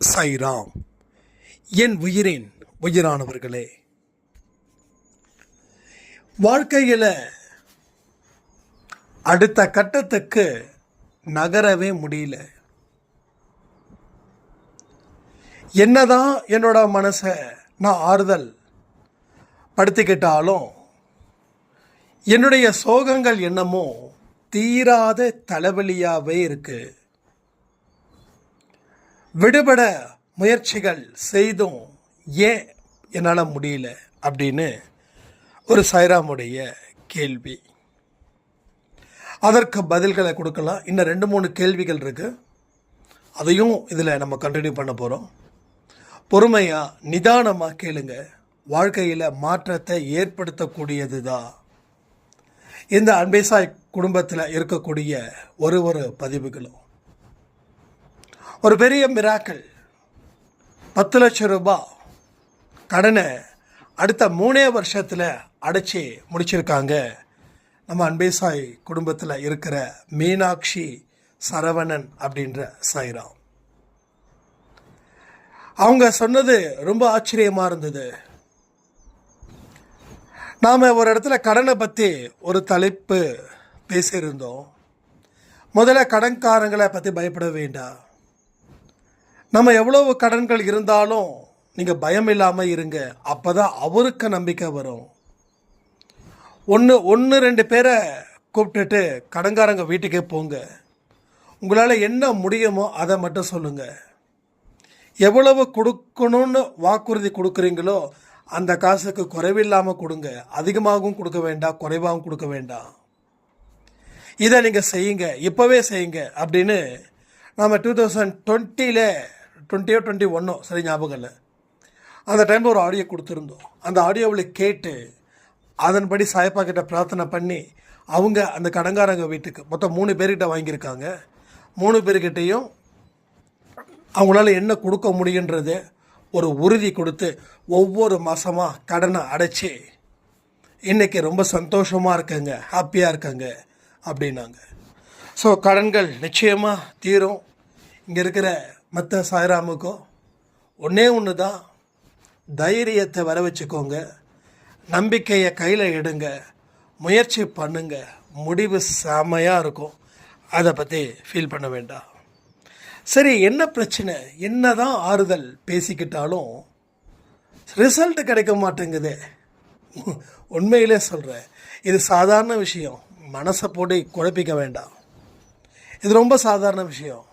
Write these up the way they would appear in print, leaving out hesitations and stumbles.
சாய்ராம். என் உயிரின் உயிரானவர்களே, வாழ்க்கையில் அடுத்த கட்டத்துக்கு நகரவே முடியல. என்னதான் என்னோட மனசை நான் ஆறுதல் படுத்திக்கிட்டாலும் என்னுடைய சோகங்கள் என்னமோ தீராத தலைவலியாகவே இருக்கு. விடுபட முயற்சிகள் செய்தும் ஏன் என்னால் முடியல அப்படின்னு ஒரு சாய்ராமுடைய கேள்வி. அதற்கு பதில்களை கொடுக்கலாம். இன்னும் 2-3 கேள்விகள் இருக்குது. அதையும் இதில் நம்ம கண்டினியூ பண்ண போகிறோம். பொறுமையாக நிதானமாக கேளுங்க. வாழ்க்கையில் மாற்றத்தை ஏற்படுத்தக்கூடியது தான் இந்த அன்பே சாய் குடும்பத்தில் இருக்கக்கூடிய ஒரு பதிவுகளும். ஒரு பெரிய மிராக்கள், 10 லட்சம் ரூபாய் கடனை அடுத்த 3 வருஷத்தில் அடைச்சி முடிச்சிருக்காங்க நம்ம அன்பே சாய் குடும்பத்தில் இருக்கிற மீனாட்சி சரவணன் அப்படின்ற சாய்ராம். அவங்க சொன்னது ரொம்ப ஆச்சரியமாக இருந்தது. நாம் ஒரு இடத்துல கடனை பற்றி ஒரு தலைப்பு பேசியிருந்தோம். முதல்ல கடன்காரங்களை பற்றி பயப்பட வேண்டாம். நம்ம எவ்வளவு கடன்கள் இருந்தாலும் நீங்கள் பயம் இல்லாமல் இருங்க. அப்போ தான் அவருக்கு நம்பிக்கை வரும். 1-2 பேரை கூப்பிட்டுட்டு கடன்காரங்க வீட்டுக்கே போங்க. உங்களால் என்ன முடியுமோ அதை மட்டும் சொல்லுங்கள். எவ்வளவு கொடுக்கணும்னு வாக்குறுதி கொடுக்குறீங்களோ அந்த காசுக்கு குறைவில்லாமல் கொடுங்க. அதிகமாகவும் கொடுக்க வேண்டாம், குறைவாகவும் கொடுக்க வேண்டாம். இதை நீங்கள் செய்யுங்க, இப்போவே செய்யுங்க அப்படின்னு நாம் 2020 21 சரி ஞாபகம் இல்லை, அந்த டைமில் ஒரு ஆடியோ கொடுத்துருந்தோம். அந்த ஆடியோவில் கேட்டு அதன்படி சாயப்பா கிட்ட பிரார்த்தனை பண்ணி அவங்க அந்த கடங்காரங்க வீட்டுக்கு மொத்தம் 3 பேர்கிட்ட வாங்கியிருக்காங்க. 3 பேர்கிட்டையும் அவங்களால என்ன கொடுக்க முடியுன்றது ஒரு உறுதி கொடுத்து ஒவ்வொரு மாதமாக கடனை அடைச்சி இன்றைக்கி ரொம்ப சந்தோஷமாக இருக்காங்க, ஹாப்பியாக இருக்காங்க அப்படின்னாங்க. ஸோ கடன்கள் நிச்சயமாக தீரும். இங்கே இருக்கிற மற்ற சாய்ராமுக்கோ ஒன்று தான், தைரியத்தை வர வச்சுக்கோங்க, நம்பிக்கையை கையில் எடுங்க, முயற்சி பண்ணுங்க, முடிவு செமையாக இருக்கும். அதை பற்றி ஃபீல் பண்ண வேண்டாம். சரி, என்ன பிரச்சனை? என்ன தான் ஆறுதல் பேசிக்கிட்டாலும் ரிசல்ட் கிடைக்க மாட்டேங்குது. உண்மையிலே சொல்கிறேன், இது சாதாரண விஷயம். மனசை போட்டு குழப்பிக்க வேண்டாம். இது ரொம்ப சாதாரண விஷயம்.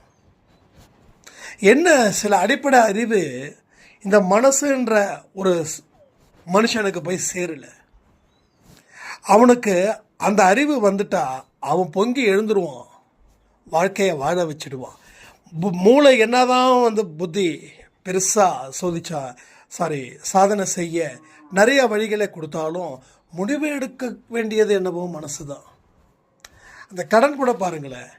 என்ன, சில அடிப்படை அறிவு இந்த மனசுன்ற ஒரு மனுஷனுக்கு போய் சேரல. அவனுக்கு அந்த அறிவு வந்துட்டா அவன் பொங்கி எழுந்துருவான், வாழ்க்கையை வாழ வச்சிடுவான். மூளை என்னதான் புத்தி பெருசாக சாதனை செய்ய நிறைய வழிகளை கொடுத்தாலும் முடிவு எடுக்க வேண்டியது என்னவோ மனசு தான். அந்த கடன் கூட பாருங்களேன்,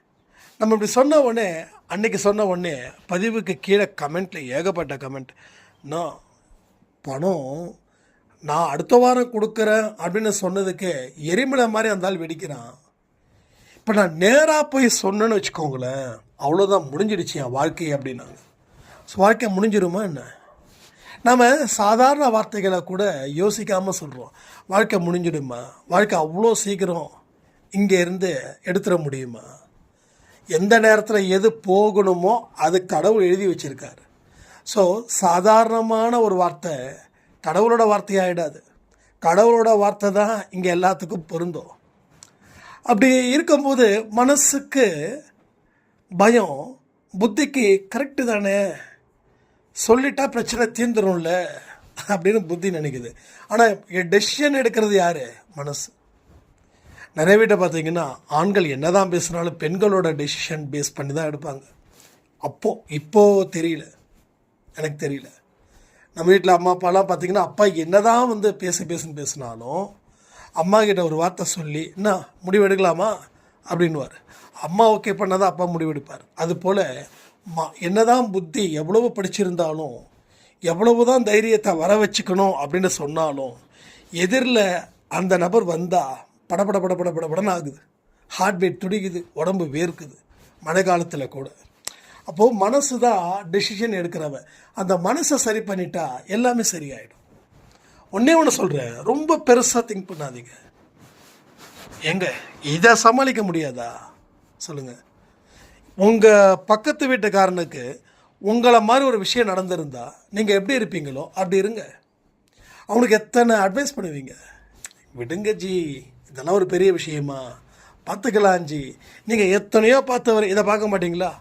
நம்ம இப்படி சொன்ன உடனே, அன்னைக்கு சொன்ன உடனே பதிவுக்கு கீழே கமெண்ட்டில் ஏகப்பட்ட கமெண்ட். நான் பணம் நான் அடுத்த வாரம் கொடுக்குறேன் அப்படின்னு சொன்னதுக்கு எரிமலை மாதிரி அந்த வெடிக்கிறான். இப்போ நான் நேராக போய் சொன்னேன்னு வச்சுக்கோங்களேன், அவ்வளோதான், முடிஞ்சிடுச்சு என் வாழ்க்கை அப்படின்னாங்க. ஸோ வாழ்க்கை முடிஞ்சிருமா என்ன? நம்ம சாதாரண வார்த்தைகளை கூட யோசிக்காமல் சொல்கிறோம், வாழ்க்கை முடிஞ்சிடுமா, வாழ்க்கை அவ்வளோ சீக்கிரம் இங்கே இருந்து எடுத்துட முடியுமா? எந்த நேரத்தில் எது போகணுமோ அது கடவுள் எழுதி வச்சுருக்காரு. ஸோ சாதாரணமான ஒரு வார்த்தை கடவுளோட வார்த்தையாகிடாது. கடவுளோட வார்த்தை தான் இங்கே எல்லாத்துக்கும் பொருந்தும். அப்படி இருக்கும்போது மனசுக்கு பயம், புத்திக்கு கரெக்டு தானே, சொல்லிட்டா பிரச்சனை தீர்ந்துடும்ல அப்படின்னு புத்தி நினைக்குது. ஆனால் டெசிஷன் எடுக்கிறது யார்? மனசு. நிறைய வீட்டை பார்த்தீங்கன்னா ஆண்கள் என்ன தான் பேசுனாலும் பெண்களோட டெசிஷன் பேஸ் பண்ணி தான் எடுப்பாங்க. இப்போது தெரியல, எனக்கு தெரியல. நம்ம வீட்டில் அம்மா அப்பாலாம் பார்த்திங்கன்னா, அப்பா என்ன தான் பேசுன்னு பேசினாலும் அம்மா கிட்ட ஒரு வார்த்தை சொல்லி என்ன முடிவு எடுக்கலாமா அப்படின்வார். அம்மா ஓகே பண்ணால் தான் அப்பா முடிவெடுப்பார். அதுபோல் என்ன தான் புத்தி எவ்வளவு படிச்சிருந்தாலும், எவ்வளவு தான் தைரியத்தை வர வச்சுக்கணும் அப்படின்னு சொன்னாலும், எதிரில் அந்த நபர் வந்தால் படபடன்னு ஆகுது, ஹார்ட் பீட் துடிக்குது, உடம்பு வேர்க்குது. மழை காலத்தில் கூட அப்போது மனசு தான் டெசிஷன் எடுக்கிறவன். அந்த மனசை சரி பண்ணிட்டா எல்லாமே சரியாயிடும். ஒன்றே ஒன்று சொல்கிறேன், ரொம்ப பெருசாக திங்க் பண்ணாதீங்க. எங்க இதை சமாளிக்க முடியாதா சொல்லுங்கள். உங்கள் பக்கத்து வீட்டுக்காரனுக்கு உங்களை மாதிரி ஒரு விஷயம் நடந்திருந்தா நீங்கள் எப்படி இருப்பீங்களோ அப்படி இருங்க. அவனுக்கு எத்தனை அட்வைஸ் பண்ணுவீங்க. விடுங்க ஜி, இதெல்லாம் ஒரு பெரிய விஷயமா, பார்த்துக்கலாம் ஜி. நீங்கள் எத்தனையோ பார்த்தவர் இதை பார்க்க மாட்டிங்களா?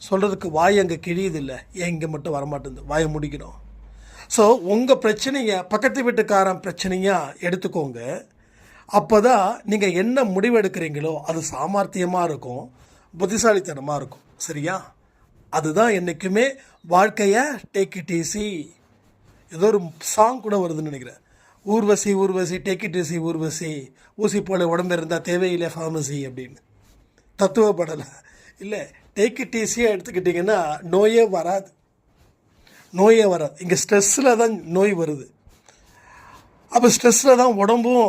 சொல்கிறதுக்கு வாய் அங்கே கிழியுது இல்லை, ஏன் இங்கே மட்டும் வரமாட்டேங்குது? வாயை முடிக்கணும். ஸோ உங்கள் பிரச்சனையை பக்கத்து வீட்டுக்காரன் பிரச்சனையாக எடுத்துக்கோங்க. அப்போ தான் நீங்கள் என்ன முடிவு எடுக்கிறீங்களோ அது சாமர்த்தியமாக இருக்கும், புத்திசாலித்தனமாக இருக்கும். சரியா? அதுதான் என்றைக்குமே வாழ்க்கையை டேக் இட் ஈஸி. ஏதோ ஒரு சாங் கூட வருதுன்னு நினைக்கிறேன். Urvashi Urvashi take it easy Urvashi, ஊசி போல உடம்பு இருந்தால் தேவையில்லை ஃபார்மசி அப்படின்னு. தத்துவப்படலை இல்லை, டேக் இட் ஈஸியாக எடுத்துக்கிட்டிங்கன்னா நோயே வராது. நோயே வராது. இங்கே ஸ்ட்ரெஸ்ஸில் தான் நோய் வருது. அப்போ ஸ்ட்ரெஸ்ஸில் தான் உடம்பும்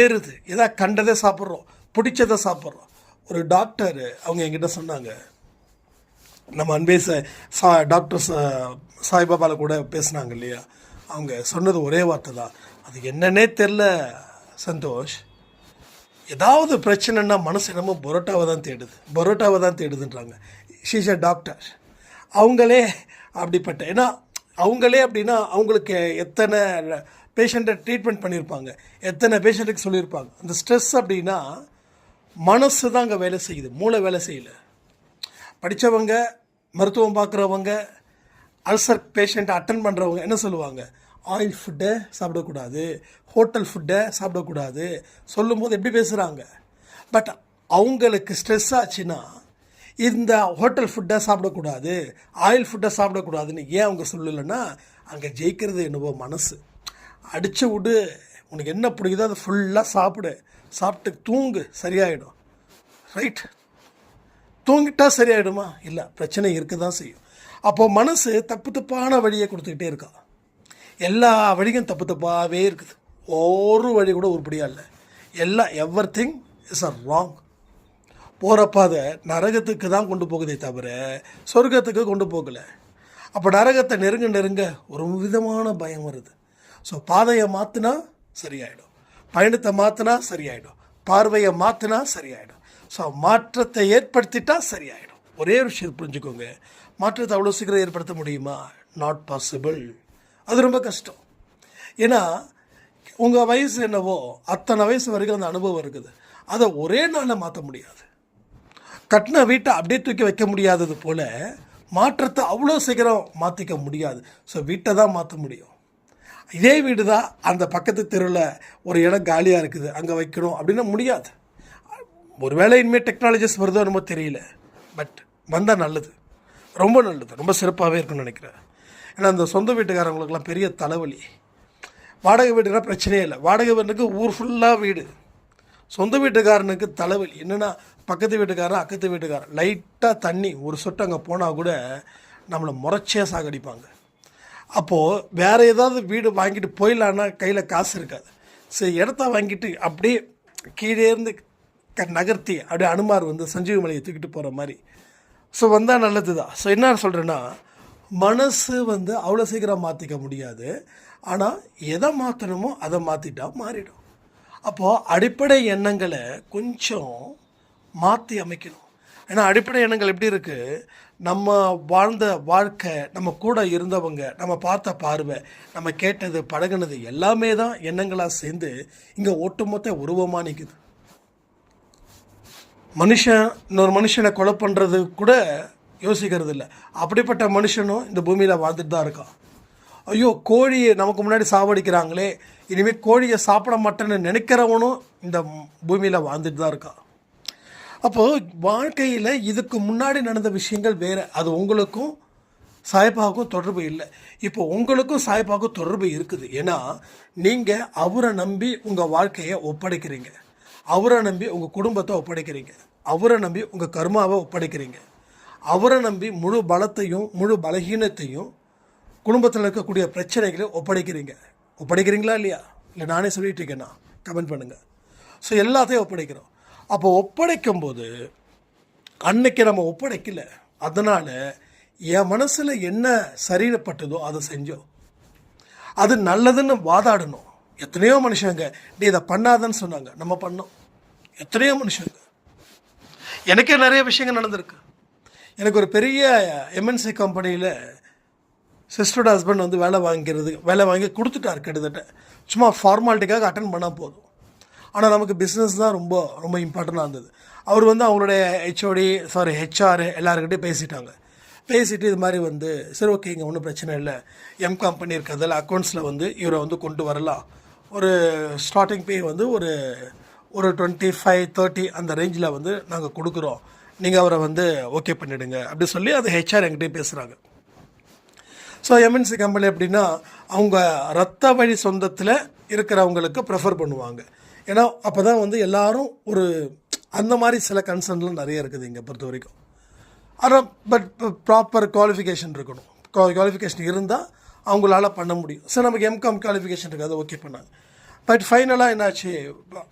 ஏறுது. எதாவது கண்டதை சாப்பிட்றோம், பிடிச்சதை சாப்பிட்றோம். ஒரு டாக்டர் அவங்க என்கிட்ட சொன்னாங்க, நம்ம அன்பே டாக்டர் சாய்பாபாவில் கூட பேசுனாங்க இல்லையா, அவங்க சொன்னது ஒரே வார்த்தை தான், அது என்னன்னே தெரில சந்தோஷ், ஏதாவது பிரச்சனைன்னா மனசு என்னமோ பரோட்டாவை தான் தேடுதுன்றாங்க. She's a doctor. அவங்களே அப்படிப்பட்ட, ஏன்னா அவங்களே அப்படின்னா அவங்களுக்கு எத்தனை பேஷண்ட்டை ட்ரீட்மெண்ட் பண்ணியிருப்பாங்க, எத்தனை பேஷண்ட்டுக்கு சொல்லியிருப்பாங்க. அந்த ஸ்ட்ரெஸ் அப்படின்னா மனசு தான் அங்கே வேலை செய்யுது, மூளை வேலை செய்யலை. படித்தவங்க, மருத்துவம் பார்க்குறவங்க, அல்சர் பேஷண்ட்டை அட்டன் பண்ணுறவங்க என்ன சொல்லுவாங்க? ஆயில் ஃபுட்டை சாப்பிடக்கூடாது, ஹோட்டல் ஃபுட்டை சாப்பிடக்கூடாது சொல்லும்போது எப்படி பேசுகிறாங்க. பட் அவங்களுக்கு ஸ்ட்ரெஸ் ஆச்சுன்னா இந்த ஹோட்டல் ஃபுட்டை சாப்பிடக்கூடாது, ஆயில் ஃபுட்டை சாப்பிடக்கூடாதுன்னு ஏன் அவங்க சொல்லலைன்னா, அங்கே ஜெயிக்கிறது என்னவோ மனசு. அடித்து விடு, உனக்கு என்ன பிடிக்குதோ அதை ஃபுல்லாக சாப்பிட்டு தூங்கு, சரியாயிடும். ரைட்? தூங்கிட்டா சரியாயிடுமா? இல்லை, பிரச்சனை இருக்க தான் செய்யும். அப்போது மனசு தப்பான வழியை கொடுத்துக்கிட்டே இருக்கா. எல்லா வழியும் தப்பாகவே இருக்குது. ஒரு வழி கூட உருப்படியாக இல்லை. எல்லாம் எவ்ரிதிங் இஸ் அ ராங். போகிறப்ப அதை நரகத்துக்கு தான் கொண்டு போகுதே தவிர சொர்க்கத்துக்கு கொண்டு போகலை. அப்போ நரகத்தை நெருங்க ஒரு விதமான பயம் வருது. ஸோ பாதையை மாற்றினா சரியாயிடும், பயணத்தை மாற்றினா சரியாயிடும், பார்வையை மாற்றினா சரியாயிடும். ஸோ மாற்றத்தை ஏற்படுத்திட்டா சரியாயிடும். ஒரே ஒரு விஷயம் புரிஞ்சுக்கோங்க, மாற்றத்தை அவ்வளோ சீக்கிரம் ஏற்படுத்த முடியுமா? Not possible. அது ரொம்ப கஷ்டம். ஏன்னா உங்கள் வயசு என்னவோ அத்தனை வயசு வரைக்கும் அந்த அனுபவம் இருக்குது. அதை ஒரே நாளில் மாற்ற முடியாது. கட்டின வீட்டை அப்படியே தூக்கி வைக்க முடியாதது போல் மாற்றத்தை அவ்வளோ சீக்கிரம் மாற்றிக்க முடியாது. ஸோ வீட்டை தான் மாற்ற முடியும். இதே வீடு தான் அந்த பக்கத்து தெருவில் ஒரு இடம் காலியாக இருக்குது, அங்கே வைக்கணும் அப்படின்னா முடியாது. ஒரு வேளை இனிமேல் டெக்னாலஜிஸ் வருதோ என்னமோ தெரியல, பட் வந்தால் நல்லது, ரொம்ப நல்லது, ரொம்ப சிறப்பாகவே இருக்குன்னு நினைக்கிறேன். ஏன்னா அந்த சொந்த வீட்டுக்காரங்களுக்கெல்லாம் பெரிய தலைவலி. வாடகை வீடுனா பிரச்சனையே இல்லை, வாடகை வீட்டுக்கு ஊர் ஃபுல்லாக வீடு. சொந்த வீட்டுக்காரனுக்கு தலைவலி என்னென்னா, பக்கத்து வீட்டுக்காரன் அக்கத்து வீட்டுக்காரன் லைட்டாக தண்ணி ஒரு சொட்டு அங்கே போனால் கூட நம்மளை முறைச்சியாக சாகடிப்பாங்க. அப்போது வேறு ஏதாவது வீடு வாங்கிட்டு போயிடலான்னா கையில் காசு இருக்காது. சரி, இடத்த வாங்கிட்டு அப்படியே கீழே இருந்து நகர்த்தி அப்படியே அனுமார் வந்து சஞ்சீவி மலையை தூக்கிட்டு போகிற மாதிரி. ஸோ வந்தால் நல்லது தான். ஸோ என்ன சொல்கிறேன்னா, மனசு வந்து அவ்வளோ சீக்கிரம் மாற்றிக்க முடியாது. ஆனால் எதை மாற்றணுமோ அதை மாற்றிட்டா மாறிடும். அப்போது அடிப்படை எண்ணங்களை கொஞ்சம் மாற்றி அமைக்கணும். ஏன்னா அடிப்படை எண்ணங்கள் எப்படி இருக்குது, நம்ம வாழ்ந்த வாழ்க்கை, நம்ம கூட இருந்தவங்க, நம்ம பார்த்த பார்வை, நம்ம கேட்டது பழகினது எல்லாமே தான் எண்ணங்களாக சேர்ந்து இங்கே ஒட்டுமொத்த உருவமாக நிற்குது. மனுஷன் இன்னொரு மனுஷனை கொலை பண்ணுறது கூட யோசிக்கிறது இல்லை. அப்படிப்பட்ட மனுஷனும் இந்த பூமியில் வாழ்ந்துட்டு தான் இருக்கான். ஐயோ, கோழியை நமக்கு முன்னாடி சாவடிக்கிறாங்களே, இனிமேல் கோழியை சாப்பிட மாட்டேன்னு நினைக்கிறவனும் இந்த பூமியில் வாழ்ந்துட்டு தான் இருக்கான். அப்போது வாழ்க்கையில் இதுக்கு முன்னாடி நடந்த விஷயங்கள் வேறு. அது உங்களுக்கும் சாய்பாவுக்கும் தொடர்பு இல்லை. இப்போ உங்களுக்கும் சாய்பாவுக்கும் தொடர்பு இருக்குது. ஏன்னா நீங்கள் அவரை நம்பி உங்கள் வாழ்க்கையை ஒப்படைக்கிறீங்க, அவரை நம்பி உங்கள் குடும்பத்தை ஒப்படைக்கிறீங்க, அவரை நம்பி உங்கள் கர்மாவை ஒப்படைக்கிறீங்க, அவரை நம்பி முழு பலத்தையும் முழு பலகீனத்தையும் குடும்பத்தில் இருக்கக்கூடிய பிரச்சனைகளை ஒப்படைக்கிறீங்களா இல்லையா? இல்லை நானே சொல்லிட்டு இருக்கேன்னா கமெண்ட் பண்ணுங்கள். ஸோ எல்லாத்தையும் ஒப்படைக்கிறோம். அப்போ ஒப்படைக்கும் போது அன்னைக்கு நம்ம ஒப்படைக்கல, அதனால் என் மனசில் என்ன சரிப்பட்டதோ அதை செஞ்சோம். அது நல்லதுன்னு வாதாடணும். எத்தனையோ மனுஷங்க நீ இதை பண்ணாதன்னு சொன்னாங்க, நம்ம பண்ணோம். எத்தனையோ மனுஷங்க, எனக்கே நிறைய விஷயங்கள் நடந்திருக்கு. எனக்கு ஒரு பெரிய எம்என்சி கம்பெனியில் சிஸ்டரோட ஹஸ்பண்ட் வந்து வேலை வாங்கி கொடுத்துட்டார். கிட்டத்தட்ட சும்மா ஃபார்மாலிட்டிக்காக அட்டன் பண்ணால் போதும். ஆனால் நமக்கு பிஸ்னஸ் தான் ரொம்ப ரொம்ப இம்பார்ட்டண்ட்டாக இருந்தது. அவர் வந்து அவங்களுடைய ஹெச்ஆர் எல்லாருக்கிட்டையும் பேசிட்டு இது மாதிரி வந்து சரி ஓகே, இங்கே ஒன்றும் பிரச்சனை இல்லை, எம்காம் பண்ணியிருக்கிறதில் அக்கௌண்ட்ஸில் வந்து இவரை வந்து கொண்டு வரலாம். ஒரு ஸ்டார்டிங் பே வந்து ஒரு 25-30 அந்த ரேஞ்சில் வந்து நாங்கள் கொடுக்குறோம், நீங்கள் அவரை வந்து ஓகே பண்ணிவிடுங்க அப்படி சொல்லி அந்த ஹெச்ஆர் என்கிட்டயும் பேசுகிறாங்க. ஸோ எம்என்சி கம்பெனி எப்படின்னா அவங்க ரத்த வழி சொந்தத்தில் இருக்கிறவங்களுக்கு ப்ரெஃபர் பண்ணுவாங்க. ஏன்னா அப்போ தான் வந்து எல்லோரும் ஒரு அந்த மாதிரி சில கன்சர்ன்லாம் நிறைய இருக்குது இங்கே பொறுத்த வரைக்கும். ஆனால் பட் ப்ராப்பர் குவாலிஃபிகேஷன் இருக்கணும். குவாலிஃபிகேஷன் இருந்தால் அவங்களால பண்ண முடியும். சரி, நமக்கு எம்காம் குவாலிஃபிகேஷன் இருக்காது, ஓகே பண்ணாங்க. பட் ஃபைனலாக என்னாச்சு,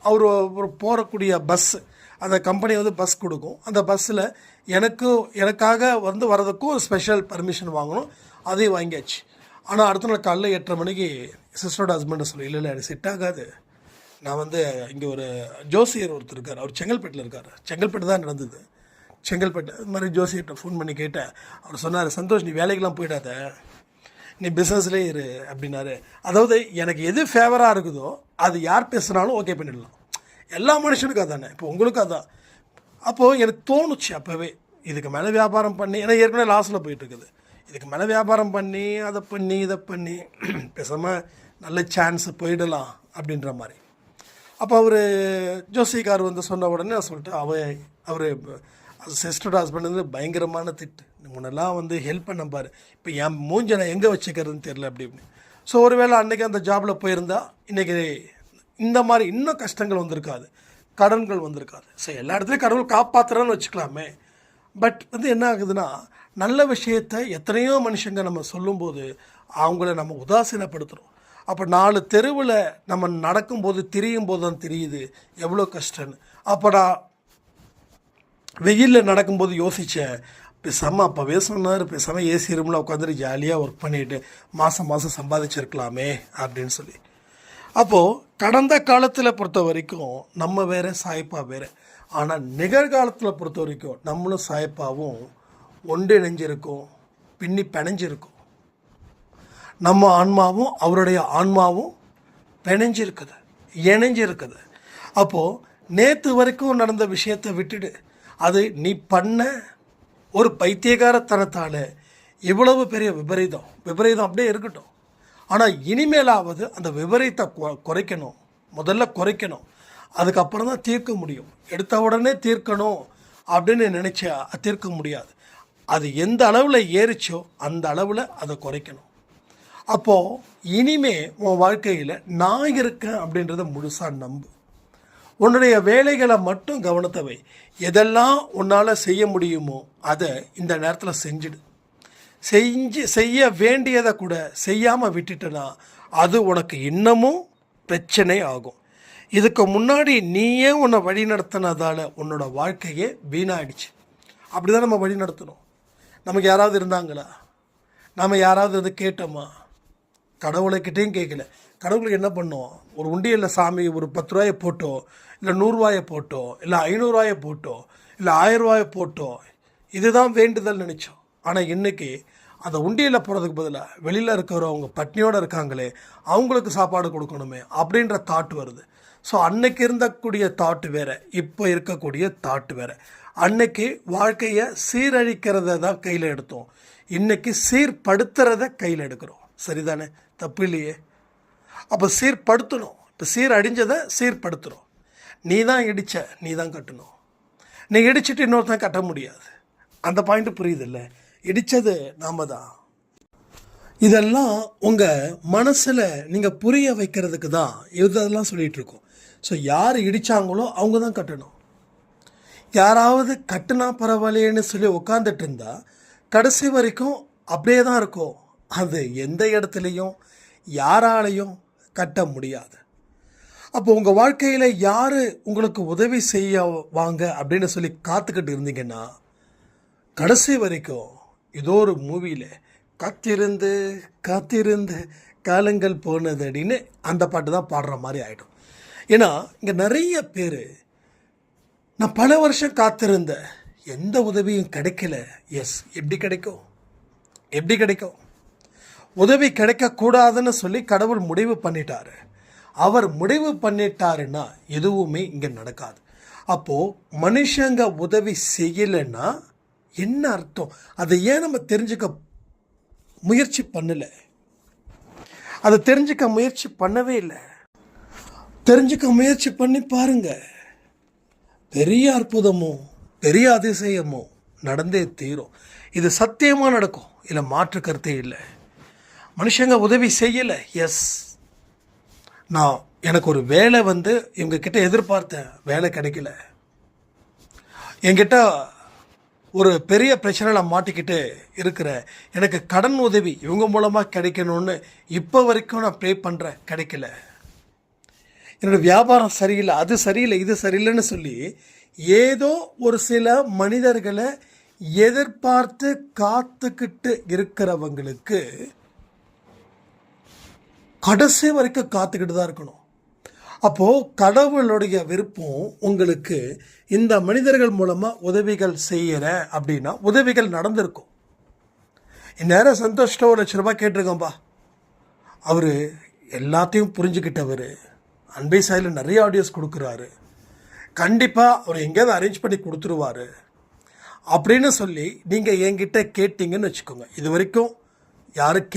அவர் ஒரு போகக்கூடிய பஸ்ஸு, அந்த கம்பெனி வந்து பஸ் கொடுக்கும். அந்த பஸ்ஸில் எனக்காக வந்து வரதுக்கும் ஒரு ஸ்பெஷல் பர்மிஷன் வாங்கணும், அதையும் வாங்கியாச்சு. ஆனால் அடுத்த நாள் காலைல 8:30 மணிக்கு சிஸ்டரோட ஹஸ்பண்டை சொல்லி இல்லை எனக்கு செட் ஆகாது, நான் வந்து இங்கே ஒரு ஜோசியர் ஒருத்தர் இருக்கார், அவர் செங்கல்பேட்டில் இருக்கார், செங்கல்பேட்டு தான் நடந்தது, செங்கல்பேட்டு. இது மாதிரி ஜோசியர்கிட்ட ஃபோன் பண்ணி கேட்டேன். அவர் சொன்னார், சந்தோஷ் நீ வேலைக்கெலாம் போயிடாத, நீ பிஸ்னஸ்லேயே இரு அப்படின்னாரு. அதாவது எனக்கு எது ஃபேவராக இருக்குதோ அது யார் பேசுனாலும் ஓகே பண்ணிடலாம். எல்லா மனுஷனுக்கும் அதானே, இப்போ உங்களுக்கும் அதான். அப்போது எனக்கு தோணுச்சு அப்போவே இதுக்கு மேலே வியாபாரம் பண்ணி, ஏன்னா ஏற்கனவே லாஸில் போயிட்டுருக்குது, இதுக்கு மேலே வியாபாரம் பண்ணி இதை பண்ணி பேசாமல் நல்ல சான்ஸு போயிடலாம் அப்படின்ற மாதிரி. அப்போ அவர் ஜோசிகார் வந்து சொன்ன உடனே நான் சொல்லிட்டு அவர் சிஸ்டரோட ஹஸ்பண்ட் வந்து பயங்கரமான திட்டு, முன்னெல்லாம் வந்து ஹெல்ப் பண்ண பாரு, இப்போ என் மூஞ்ச நான் எங்கே வச்சுக்கிறதுன்னு தெரில அப்படின்னு. ஸோ ஒருவேளை அன்றைக்கி அந்த ஜாபில் போயிருந்தா இன்றைக்கி இந்த மாதிரி இன்னும் கஷ்டங்கள் வந்திருக்காது, கடன்கள் வந்திருக்காது. ஸோ எல்லா இடத்துலையும் கடவுள் காப்பாற்றுறன்னு வச்சுக்கலாமே. பட் வந்து என்ன ஆகுதுன்னா, நல்ல விஷயத்தை எத்தனையோ மனுஷங்க நம்ம சொல்லும்போது அவங்கள நம்ம உதாசீனப்படுத்துகிறோம். அப்போ 4 தெருவில் நம்ம நடக்கும்போது திரியும் போது தான் தெரியுது எவ்வளோ கஷ்டம்னு. அப்போ நான் வெயிலில் நடக்கும்போது யோசித்தேன், பேசாமல் அப்போவே சொன்னார், பேசாமல் ஏசி ரூமில் உட்காந்துட்டு ஜாலியாக ஒர்க் பண்ணிவிட்டு மாதம் சம்பாதிச்சிருக்கலாமே அப்படின்னு சொல்லி. அப்போது கடந்த காலத்தில் பொறுத்த வரைக்கும் நம்ம வேறு, சாய்ப்பா வேறு. ஆனால் நிகழ்காலத்தில் பொறுத்த வரைக்கும் நம்மளும் சாய்ப்பாவும் ஒன்றிணைஞ்சிருக்கும், பின்னி பிணைஞ்சிருக்கும். நம்ம ஆன்மாவும் அவருடைய ஆன்மாவும் பிணைஞ்சிருக்குது, இணைஞ்சிருக்குது. அப்போது நேற்று வரைக்கும் நடந்த விஷயத்தை விட்டுடு, அது நீ பண்ண ஒரு பைத்தியகாரத்தனத்தால் இவ்வளவு பெரிய விபரீதம் அப்படியே இருக்கட்டும். ஆனால் இனிமேலாவது அந்த விபரீதத்தை குறைக்கணும், முதல்ல குறைக்கணும், அதுக்கப்புறம் தான் தீர்க்க முடியும். எடுத்த உடனே தீர்க்கணும் அப்படின்னு நினச்சா தீர்க்க முடியாது. அது எந்த அளவில் ஏறிச்சோ அந்த அளவில் அதை குறைக்கணும். அப்போது இனிமே உன் வாழ்க்கையில் நான் இருக்கேன் அப்படின்றத முழுசாக நம்பு. உன்னுடைய வேலைகளை மட்டும் கவனத்தை வை. எதெல்லாம் உன்னால் செய்ய முடியுமோ அதை இந்த நேரத்தில் செஞ்சிடு. செய்ய வேண்டியதை கூட செய்யாமல் விட்டுட்டனா அது உனக்கு இன்னமும் பிரச்சனை ஆகும். இதுக்கு முன்னாடி நீயே உன்னை வழி நடத்தினதால் உன்னோட வாழ்க்கையே வீணாயிடுச்சு. அப்படி தான் நம்ம வழி நடத்தணும். நமக்கு யாராவது இருந்தாங்களா? நாம் யாராவது இது கேட்டோமா? கடவுளைக்கிட்டேயும் கேட்கல. கடவுளுக்கு என்ன பண்ணோம்? ஒரு உண்டியலில் சாமி ஒரு 10 ரூபாயை போட்டோ, இல்லை 100 ரூபாயை போட்டோ, இல்லை 500 ரூபாயை போட்டோ, இல்லை 1000 ரூபாயை போட்டோ இதுதான் வேண்டுதல் நினச்சோம். ஆனால் இன்றைக்கி அந்த உண்டியலில் போகிறதுக்கு பதிலாக வெளியில் இருக்கிறவங்க பட்னியோடு இருக்காங்களே அவங்களுக்கு சாப்பாடு கொடுக்கணுமே அப்படின்ற தாட் வருது. ஸோ அன்னைக்கு இருந்தக்கூடிய தாட்டு வேறு, இப்போ இருக்கக்கூடிய தாட்டு வேறு. அன்னைக்கு வாழ்க்கையை சீரழிக்கிறத தான் கையில் எடுத்தோம், இன்றைக்கி சீர்படுத்துறத கையில் எடுக்கிறோம். சரிதானே? தப்பு இல்லையே. அப்போ சீர்படுத்தணும். இப்போ சீரழிஞ்சதை சீர்படுத்துகிறோம். நீ தான் இடித்த, நீ தான் கட்டணும். நீ இடிச்சிட்டு இன்னொருத்தன் கட்ட முடியாது. அந்த பாயிண்ட்டு புரியுது இல்லை? இடித்தது நாம் தான். இதெல்லாம் உங்கள் மனசில் நீங்கள் புரிய வைக்கிறதுக்கு தான் இதெல்லாம் சொல்லிகிட்ருக்கோம். ஸோ யார் இடித்தாங்களோ அவங்க தான் கட்டணும். யாராவது கட்டுனா பரவாயில்லைன்னு சொல்லி உட்காந்துட்டு இருந்தால் கடைசி வரைக்கும் அப்படியே தான் இருக்கும். அது எந்த இடத்துலையும் யாராலையும் கட்ட முடியாது. அப்போ உங்கள் வாழ்க்கையில் யார் உங்களுக்கு உதவி செய்ய வாங்க அப்படின்னு சொல்லி காத்துக்கிட்டு இருந்தீங்கன்னா கடைசி வரைக்கும் ஏதோ ஒரு மூவியில் காத்திருந்து காத்திருந்து காலங்கள் போனது அப்படின்னு அந்த பாட்டு தான் பாடுற மாதிரி ஆகிடும். ஏன்னா இங்கே நிறைய பேர் நான் பல வருஷம் காத்திருந்தேன், எந்த உதவியும் கிடைக்கல. எஸ், எப்படி கிடைக்கும்? எப்படி கிடைக்கும்? உதவி கிடைக்கக்கூடாதுன்னு சொல்லி கடவுள் முடிவு பண்ணிட்டாரு. அவர் முடிவு பண்ணிட்டாருன்னா எதுவுமே இங்கே நடக்காது. அப்போது மனுஷங்க உதவி செய்யலைன்னா என்ன அர்த்தம்? அதை ஏன் நம்ம தெரிஞ்சுக்க முயற்சி பண்ணலை? அதை தெரிஞ்சுக்க முயற்சி பண்ணவே இல்லை. தெரிஞ்சுக்க முயற்சி பண்ணி பாருங்க, பெரிய அற்புதமும் பெரிய அதிசயமும் நடந்தே தீரும். இது சத்தியமாக நடக்கும், இல்லை மாற்று கருத்தே இல்லை. மனுஷங்க உதவி செய்யலை. எஸ், நான் எனக்கு ஒரு வேலை இவங்க கிட்ட எதிர்பார்த்தேன், வேலை கிடைக்கல. என்கிட்ட ஒரு பெரிய பிரச்சனையில் மாட்டிக்கிட்டு இருக்கிற, எனக்கு கடன் உதவி இவங்க மூலமாக கிடைக்கணும்னு இப்போ வரைக்கும் நான் ப்ரே பண்ணுறேன், கிடைக்கல. என்னோடய வியாபாரம் சரியில்லை, அது சரியில்லை, இது சரியில்லைன்னு சொல்லி ஏதோ ஒரு சில மனிதர்களை எதிர்பார்த்து காத்துக்கிட்டு இருக்கிறவங்களுக்கு கடைசி வரைக்கும் காத்துக்கிட்டு தான் இருக்கணும். அப்போது கடவுளுடைய விருப்பம் உங்களுக்கு இந்த மனிதர்கள் மூலமாக உதவிகள் செய்கிற அப்படின்னா உதவிகள் நடந்திருக்கும். இந்நேரம் சந்தோஷ்ட ஒரு ₹1,00,000 கேட்டிருக்கோம்பா. அவர் எல்லாத்தையும் புரிஞ்சுக்கிட்டவர், அன்பை சாயில் நிறைய ஆடியோஸ் கொடுக்குறாரு, கண்டிப்பாக அவர் எங்கேயாவது அரேஞ்ச் பண்ணி கொடுத்துருவார் அப்படின்னு சொல்லி நீங்கள் என்கிட்ட கேட்டிங்கன்னு வச்சுக்கோங்க. இது வரைக்கும் யாரும்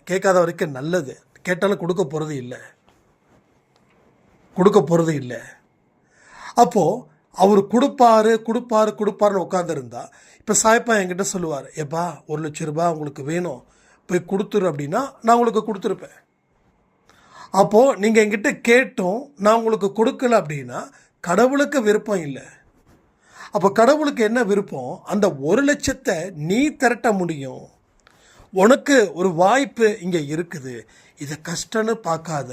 கேட்காத வரைக்கும் நல்லது. கேட்டாலும் கொடுக்க போகிறது இல்லை. அப்போது அவர் கொடுப்பாருன்னு உட்காந்துருந்தா, இப்போ சாய்ப்பா என்கிட்ட சொல்லுவார், ஏப்பா ₹1,00,000 உங்களுக்கு வேணும், போய் கொடுத்துரு அப்படின்னா நான் உங்களுக்கு கொடுத்துருப்பேன். அப்போது நீங்கள் என்கிட்ட கேட்டோம், நான் உங்களுக்கு கொடுக்கல அப்படின்னா கடவுளுக்கு விருப்பம் இல்லை. அப்போ கடவுளுக்கு என்ன விருப்பம்? அந்த 1,00,000 நீ திரட்ட முடியும். உனக்கு ஒரு வாய்ப்பு இங்கே இருக்குது. இதை கஷ்டம்னு பார்க்காத.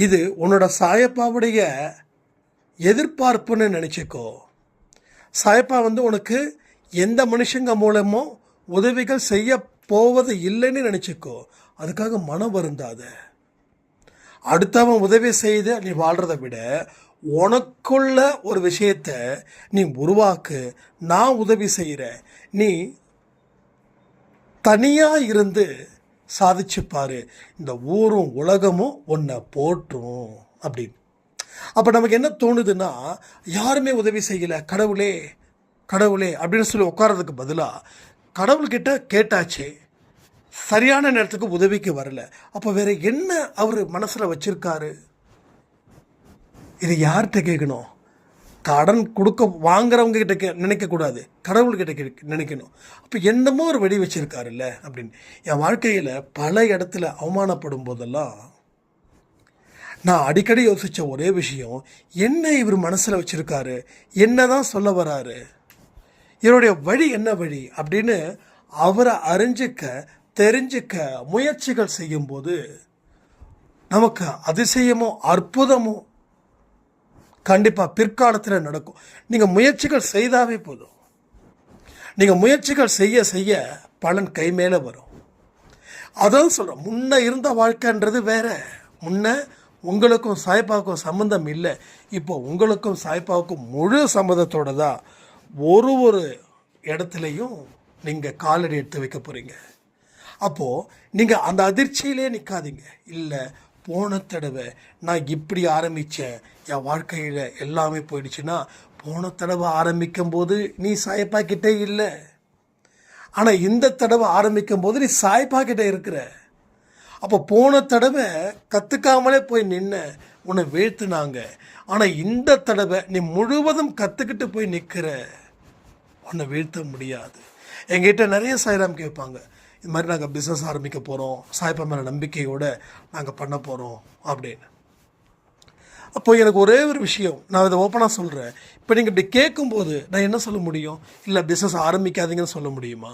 இது உன்னோட சாயப்பாவுடைய எதிர்பார்ப்புன்னு நினச்சிக்கோ. சாயப்பா உனக்கு எந்த மனுஷங்க மூலமோ உதவிகள் செய்ய போவது இல்லைன்னு நினச்சிக்கோ. அதுக்காக மனம் வருந்தாத. அடுத்தவன் உதவி செய்து நீ வாழ்கிறத விட உனக்குள்ள ஒரு விஷயத்தை நீ உருவாக்கு. நான் உதவி செய்கிறேன், நீ தனியாக இருந்து சாதிச்சுப்பாரு, இந்த ஊரும் உலகமும் உன்னை போற்றும் அப்படின்னு. அப்போ நமக்கு என்ன தோணுதுன்னா, யாருமே உதவி செய்யலை, கடவுளே அப்படின்னு சொல்லி உட்காரதுக்கு பதிலாக கடவுள்கிட்ட கேட்டாச்சு, சரியான நேரத்துக்கு உதவிக்கு வரல. அப்போ வேற என்ன அவர் மனசில் வச்சிருக்காரு? இது யார்கிட்ட கேட்கணும்? கடன் வாங்குறவங்க கிட்ட நினைக்கக்கூடாது, கடவுள்கிட்ட நினைக்கணும். அப்போ என்னமோ ஒரு வெடி வச்சிருக்காருல்ல அப்படின்னு. என் வாழ்க்கையில் பல இடத்துல அவமானப்படும் போதெல்லாம் நான் அடிக்கடி யோசித்த ஒரே விஷயம், என்ன இவர் மனசில் வச்சுருக்காரு, என்ன தான் சொல்ல வராரு, இவருடைய வழி என்ன வழி அப்படின்னு அவரை தெரிஞ்சுக்க முயற்சிகள் செய்யும்போது நமக்கு அதிசயமும் அற்புதமும் கண்டிப்பாக பிற்காலத்தில் நடக்கும். நீங்கள் முயற்சிகள் செய்தாவே போதும். நீங்கள் முயற்சிகள் செய்ய பலன் கை மேலே வரும். அதான் சொல்கிறேன், முன்ன இருந்த வாழ்க்கைன்றது வேற. முன்ன உங்களுக்கும் சாய்பாவுக்கும் சம்மந்தம் இல்லை. இப்போ உங்களுக்கும் சாய்பாவுக்கும் முழு சம்மந்தத்தோடு தான் ஒரு இடத்துலையும் நீங்கள் காலடி எடுத்து வைக்க போகிறீங்க. அப்போது நீங்கள் அந்த அதிர்ச்சியிலே நிற்காதீங்க. இல்லை, போன தடவை நான் இப்படி ஆரம்பித்தேன், என் வாழ்க்கையில் எல்லாமே போயிடுச்சுன்னா, போன தடவை ஆரம்பிக்கும் போது நீ சாய்ப்பா கிட்டே இல்லை, ஆனால் இந்த தடவை ஆரம்பிக்கும் போது நீ சாய்ப்பா கிட்டே இருக்கிற. அப்போ போன தடவை கற்றுக்காமலே போய் நின்ன, உன்னை வீழ்த்துனாங்க. ஆனால் இந்த தடவை நீ முழுவதும் கற்றுக்கிட்டு போய் நிற்கிற, உன்னை வீழ்த்த முடியாது. எங்கிட்ட நிறைய சாய்ராம் கேட்பாங்க, இது மாதிரி நாங்கள் பிஸ்னஸ் ஆரம்பிக்க போகிறோம், சாய்ப்பா மேலே நம்பிக்கையோடு நாங்கள் பண்ண போகிறோம் அப்படின்னு. அப்போ எனக்கு ஒரே ஒரு விஷயம் நான் இதை ஓப்பனாக சொல்கிறேன். இப்போ நீங்கள் இப்படி கேட்கும்போது நான் என்ன சொல்ல முடியும்? இல்லை, பிஸ்னஸ் ஆரம்பிக்காதீங்கன்னு சொல்ல முடியுமா?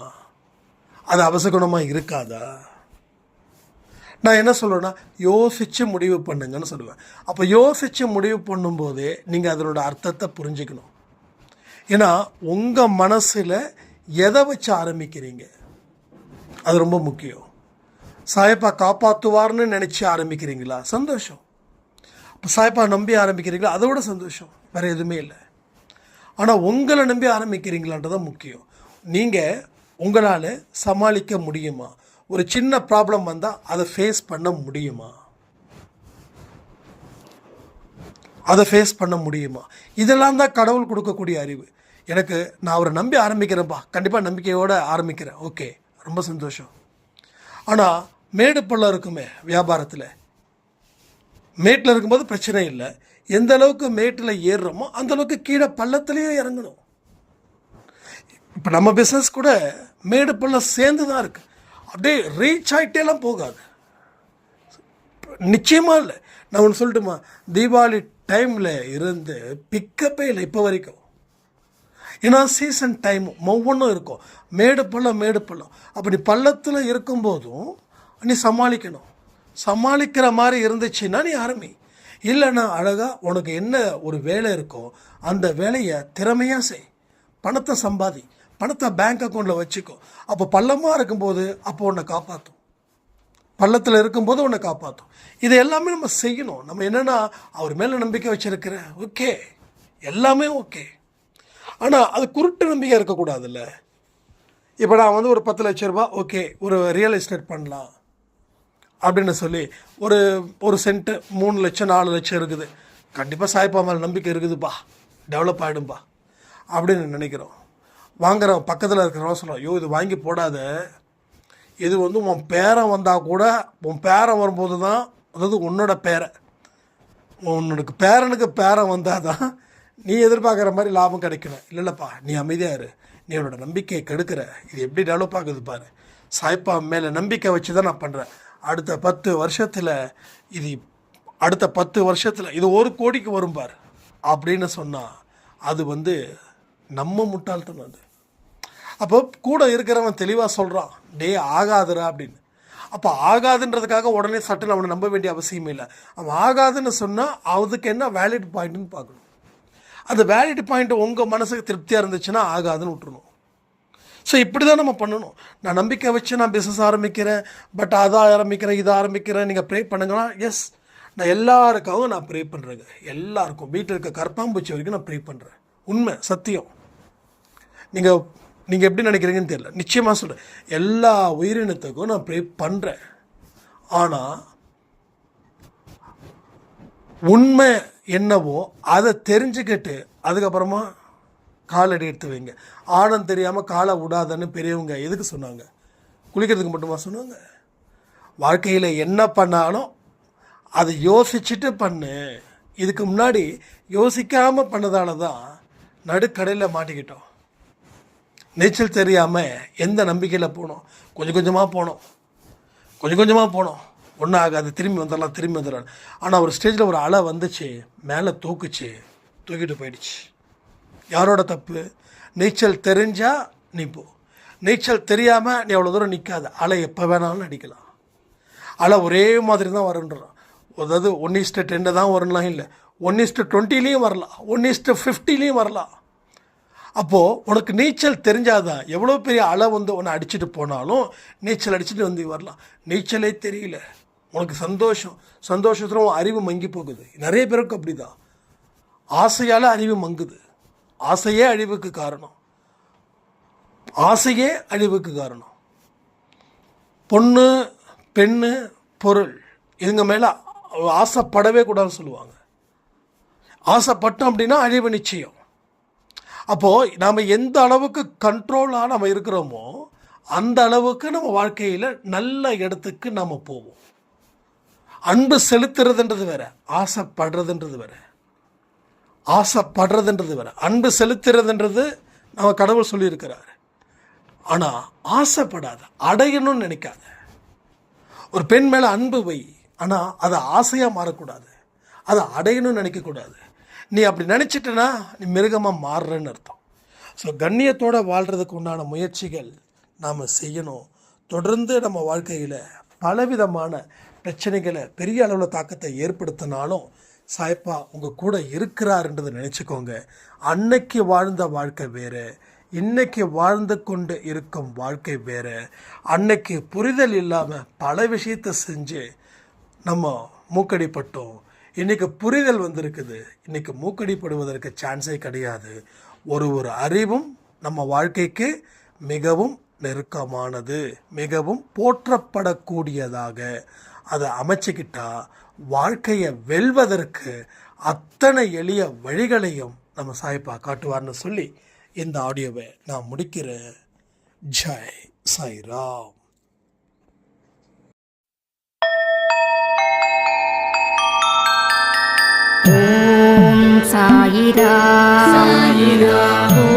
அது அவசகுணமாக இருக்காதா? நான் என்ன சொல்கிறேன்னா, யோசித்து முடிவு பண்ணுங்கன்னு சொல்லுவேன். அப்போ யோசித்து முடிவு பண்ணும்போதே நீங்கள் அதனோட அர்த்தத்தை புரிஞ்சுக்கணும். ஏன்னா உங்கள் மனசில் எதை வச்சு ஆரம்பிக்கிறீங்க, அது ரொம்ப முக்கியம். சாயப்பா காப்பாற்றுவார்னு நினச்சி ஆரம்பிக்கிறீங்களா, சந்தோஷம். இப்போ சாயப்பா நம்பி ஆரம்பிக்கிறீங்களா, அதோட சந்தோஷம், வேறு எதுவுமே இல்லை. ஆனால் உங்களை நம்பி ஆரம்பிக்கிறீங்களான்றதான் முக்கியம். நீங்கள் உங்களால் சமாளிக்க முடியுமா? ஒரு சின்ன ப்ராப்ளம் வந்தால் அதை ஃபேஸ் பண்ண முடியுமா? இதெல்லாம் தான் கடவுள் கொடுக்கக்கூடிய அறிவு. எனக்கு நான் அவரை நம்பி ஆரம்பிக்கிறேன்ப்பா, கண்டிப்பாக நம்பிக்கையோடு ஆரம்பிக்கிறேன், ஓகே, ரொம்ப சந்தோஷம். ஆனால் மேடு பள்ளம் இருக்குமே வியாபாரத்தில், மேட்டில் இருக்கும்போது பிரச்சனை இல்லை. எந்த அளவுக்கு மேட்டில் ஏறுறோமோ அந்தளவுக்கு கீழே பள்ளத்துலேயே இறங்கணும். இப்போ நம்ம பிஸ்னஸ் கூட மேடு பள்ளம் சேர்ந்து தான் இருக்குது. அப்படியே ரீச் ஆகிட்டேலாம் போகாது, நிச்சயமாக இல்லை. நான் ஒன்று சொல்லட்டுமா, தீபாவளி டைமில் இருந்து பிக்கப்பே இல்லை இப்போ வரைக்கும். ஏன்னா சீசன் டைம் ஒவ்வொன்றும் இருக்கும், மேடு பள்ளம். அப்படி பள்ளத்தில் இருக்கும்போதும் நீ சமாளிக்கணும். சமாளிக்கிற மாதிரி இருந்துச்சுன்னா நீ ஆரம்பி. இல்லைன்னா அழகாக உனக்கு என்ன ஒரு வேலை இருக்கோ அந்த வேலையை திறமையாக செய், பணத்தை சம்பாதி, பணத்தை பேங்க் அக்கௌண்ட்டில் வச்சுக்கோ. அப்போ பள்ளமாக இருக்கும்போது அப்போ உன்னை காப்பாற்றும், பள்ளத்தில் இருக்கும்போது உன்னை காப்பாற்றும். இது எல்லாமே நம்ம செய்யணும். நம்ம என்னென்னா அவர் மேலே நம்பிக்கை வச்சுருக்கிறேன், ஓகே, எல்லாமே ஓகே. ஆனால் அது குருட்டு நம்பிக்கை இருக்கக்கூடாதுல்ல. இப்போ நான் வந்து ஒரு 10 லட்ச ரூபா, ஓகே, ஒரு ரியல் எஸ்டேட் பண்ணலாம் அப்படின்னு சொல்லி ஒரு சென்ட்டு 3 லட்சம் 4 லட்சம் இருக்குது, கண்டிப்பாக சாய்ப்பா மேலே நம்பிக்கை இருக்குதுப்பா, டெவலப் ஆகிடும்பா அப்படின்னு நினைக்கிறோம். வாங்குறோம், பக்கத்தில் இருக்கிறவங்க சொல்கிறோம், ஐயோ இது வாங்கி போடாத, இது வந்து உன் பேரன் வந்தால் கூட, உன் பேரன் வரும்போது தான், அதாவது உன்னோட பேரனுக்கு பேரன் வந்தால் தான் நீ எதிர்பார்க்குற மாதிரி லாபம் கிடைக்கணும். இல்லைப்பா, நீ அமைதியாக இரு, நீ என்னோட நம்பிக்கையை கெடுக்கிற, இது எப்படி டெவலப் ஆகுது பாரு, சாய்ப்பா மேலே நம்பிக்கை வச்சு தான் நான் பண்ணுறேன், அடுத்த 10 வருஷத்தில் இது 1 கோடிக்கு வரும் பார் அப்படின்னு சொன்னால் அது வந்து நம்ம முட்டாள்தனம். அது அப்போ கூட இருக்கிறவன் தெளிவாக சொல்கிறான், டே ஆகாதுரா அப்படின்னு. அப்போ ஆகாதுன்றதுக்காக உடனே சட்டன் அவனை நம்ப வேண்டிய அவசியமே இல்லை. அவன் ஆகாதுன்னு சொன்னால் அதுக்கு என்ன வேலிட் பாயிண்ட்டுன்னு பார்க்கணும். அந்த வேலிட் பாயிண்ட் உங்கள் மனசுக்கு திருப்தியாக இருந்துச்சுன்னா ஆகாதுன்னு விட்டுருணும். ஸோ இப்படி தான் நம்ம பண்ணணும். நான் நம்பிக்கை வச்சு நான் பிஸ்னஸ் ஆரம்பிக்கிறேன், பட் இதை ஆரம்பிக்கிறேன், நீங்கள் ப்ரே பண்ணுங்கன்னா, எஸ், நான் எல்லாருக்காகவும் நான் ப்ரே பண்ணுறேங்க. எல்லாருக்கும் வீட்டில் இருக்க கற்பாம்பூச்சி வரைக்கும் நான் ப்ரே பண்ணுறேன். உண்மை, சத்தியம். நீங்கள் எப்படி நினைக்கிறீங்கன்னு தெரியல, நிச்சயமாக சொல்கிறேன், எல்லா உயிரினத்துக்கும் நான் ப்ரே பண்ணுறேன். ஆனால் உண்மை என்னவோ அதை தெரிஞ்சுக்கிட்டு அதுக்கப்புறமா காலடி எடுத்து வைங்க. ஆழம் தெரியாமல் காலை விடாதன்னு பெரியவங்க எதுக்கு சொன்னாங்க? குளிக்கிறதுக்கு மட்டுமா சொன்னாங்க? வாழ்க்கையில் என்ன பண்ணாலும் அதை யோசிச்சுட்டு பண்ணு. இதுக்கு முன்னாடி யோசிக்காமல் பண்ணதால தான் நடுக்கடையில் மாட்டிக்கிட்டோம். நீச்சல் தெரியாமல் எந்த நம்பிக்கையில் போனோம், கொஞ்சம் கொஞ்சமாக போனோம், ஒன்றும் ஆகாது, திரும்பி வந்துடலாம். ஆனால் ஒரு ஸ்டேஜில் ஒரு அலை வந்துச்சு, மேலே தூக்கிட்டு போயிடுச்சு. யாரோட தப்பு? நீச்சல் தெரிஞ்சால் நீ போ, நீச்சல் தெரியாமல் நீ அவ்வளோ தூரம் நிற்காத. அலை எப்போ வேணாலும் அடிக்கலாம், அலை ஒரே மாதிரி தான் வருன்றான். அதாவது 1:10 தான் வரலாம், இல்லை 1:20 வரலாம், 1:50 வரலாம். அப்போது உனக்கு நீச்சல் தெரிஞ்சாதான் எவ்வளோ பெரிய அலை வந்து உன்னை அடிச்சுட்டு போனாலும் நீச்சல் அடிச்சுட்டு வந்து வரலாம். நீச்சலே தெரியல, உனக்கு சந்தோஷத்தில் உன் அறிவு மங்கி போகுது. நிறைய பேருக்கு அப்படி தான், ஆசையால் அறிவு மங்குது. ஆசையே அழிவுக்கு காரணம். பொண்ணு, பெண்ணு, பொருள், இதுங்க மேலே ஆசைப்படவே கூடாதுன்னு சொல்லுவாங்க. ஆசைப்பட்டோம் அப்படின்னா அழிவு நிச்சயம். அப்போது நாம் எந்த அளவுக்கு கண்ட்ரோலாக நம்ம இருக்கிறோமோ அந்த அளவுக்கு நம்ம வாழ்க்கையில் நல்ல இடத்துக்கு நம்ம போவோம். அன்பு செலுத்துறதுன்றது வேற, ஆசைப்படுறதுன்றது வேற. அன்பு செலுத்துறதுன்றது நம்ம கடவுள் சொல்லியிருக்கிறார். ஆனால் ஆசைப்படாத, அடையணும்னு நினைக்காத. ஒரு பெண் மேலே அன்பு வை, ஆனால் அதை ஆசையாக மாறக்கூடாது, அதை அடையணும்னு நினைக்கக்கூடாது. நீ அப்படி நினச்சிட்டனா நீ மிருகமாக மாறுறன்னு அர்த்தம். ஸோ கண்ணியத்தோடு வாழ்கிறதுக்கு உண்டான முயற்சிகள் நாம் செய்யணும். தொடர்ந்து நம்ம வாழ்க்கையில் பலவிதமான பிரச்சனைகளை பெரிய அளவில் தாக்கத்தை ஏற்படுத்தினாலும் சாயப்பா உங்கள் கூட இருக்கிறாருன்றதை நினச்சிக்கோங்க. அன்னைக்கு வாழ்ந்த வாழ்க்கை வேறு, இன்னைக்கு வாழ்ந்து கொண்டு இருக்கும் வாழ்க்கை வேறு. அன்னைக்கு புரிதல் இல்லாமல் பல விஷயத்தை செஞ்சு நம்ம மூக்கடிப்பட்டோம். இன்றைக்கி புரிதல் வந்திருக்குது. இன்றைக்கி மூக்கடிப்படுவதற்கு சான்ஸே கிடையாது. ஒரு அறிவும் நம்ம வாழ்க்கைக்கு மிகவும் நெருக்கமானது, மிகவும் போற்றப்படக்கூடியதாக அதை அமைச்சிக்கிட்டா வாழ்க்கையை வெல்வதற்கு அத்தனை எளிய வழிகளையும் நம்ம சாயப்பா காட்டுவார்னு சொல்லி இந்த ஆடியோவை நான் முடிக்கிறேன். ஜெய் சாய்ராம். ஓம் சாயிரா சாயிரா.